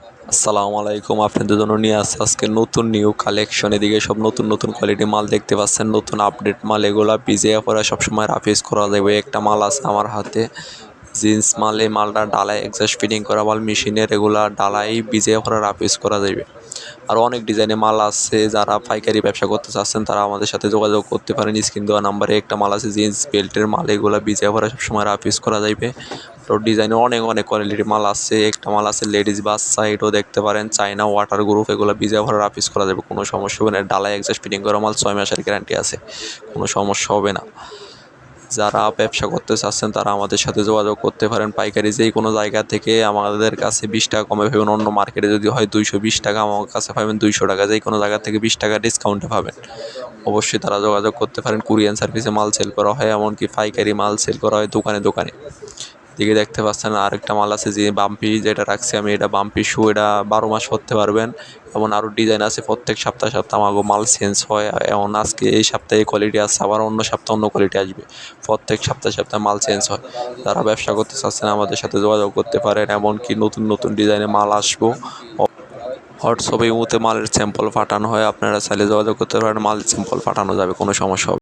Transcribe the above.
আসসালামু আলাইকুম। আপনাদের জন্য নিয়ে আসছে আজকে নতুন নিউ কালেকশন। এদিকে সব নতুন নতুন কোয়ালিটি মাল দেখতে পাচ্ছেন, নতুন আপডেট মাল। এগুলা পিজিএ পরে সবসময় রাফ ইউজ করা যাবে। একটা মাল আছে আমার হাতে, জিন্স মাল। এই মালটা ডালায় এক্সস্ট ফিটিং করা মাল, মেশিনে রেগুলার ডালাই পিজিএ পরে রাফ ইউজ করা যাবে। আরও অনেক ডিজাইনের মাল আছে। যারা পাইকারি ব্যবসা করতে চাচ্ছেন তারা আমাদের সাথে যোগাযোগ করতে পারেন। স্ক্রিন দেওয়া নাম্বারে একটা মাল আছে জিন্স বেল্টের মাল। এগুলা পিজিএ পরে সবসময় রাফ ইউজ করা যাবে। তো ডিজাইনের অনেক অনেক কোয়ালিটির মাল আছে। একটা মাল আছে লেডিস বাচ্চা, এটাও দেখতে পারেন। চায়না ওয়াটার গ্রুপ, এগুলো ভিজা ভরা রাফ ইউজ করা যাবে, কোনো সমস্যা হবে না। ডালাই এক্সস্ট ফিটিং করা মাল, 6 মাসের গ্যারান্টি আছে, কোনো সমস্যা হবে না। যারা ব্যবসা করতে চাচ্ছেন তারা আমাদের সাথে যোগাযোগ করতে পারেন। পাইকারি যেই কোনো জায়গা থেকে আমাদের কাছে 20 টাকা কমে পাবেন। অন্য মার্কেটে যদি হয় 220 টাকা, আমার কাছে পাবেন 200 টাকা। যেই কোনো জায়গা থেকে 20 টাকা ডিসকাউন্টে পাবেন। অবশ্যই তারা যোগাযোগ করতে পারেন। কুরিয়ান সার্ভিসে মাল সেল করা হয়, এমনকি পাইকারি মাল সেল করা হয় দোকানে দোকানে। দিকে দেখতে পাচ্ছেন আরেকটা মাল আছে যে বাম্পি, যেটা রাখছি আমি, এটা বাম্পি শু। এটা 12 মাস পরতে পারবেন। এমন আরও ডিজাইন আছে। প্রত্যেক সপ্তাহে সপ্তাহে আমাকে মাল চেঞ্জ হয়। এমন আজকে এই সপ্তাহে কোয়ালিটি আছে, আবার অন্য সপ্তাহে অন্য কোয়ালিটি আসবে। প্রত্যেক সপ্তাহে সপ্তাহে মাল চেঞ্জ হয়। যারা ব্যবসা করতে চাচ্ছেন আমাদের সাথে যোগাযোগ করতে পারেন। এমনকি নতুন নতুন ডিজাইনের মাল আসবো। হোয়াটসঅ্যাপে ইমোতে মালের স্যাম্পল পাঠানো হয়, আপনারা চাইলে যোগাযোগ করতে পারেন। মাল স্যাম্পল পাঠানো যাবে, কোনো সমস্যা হবে না।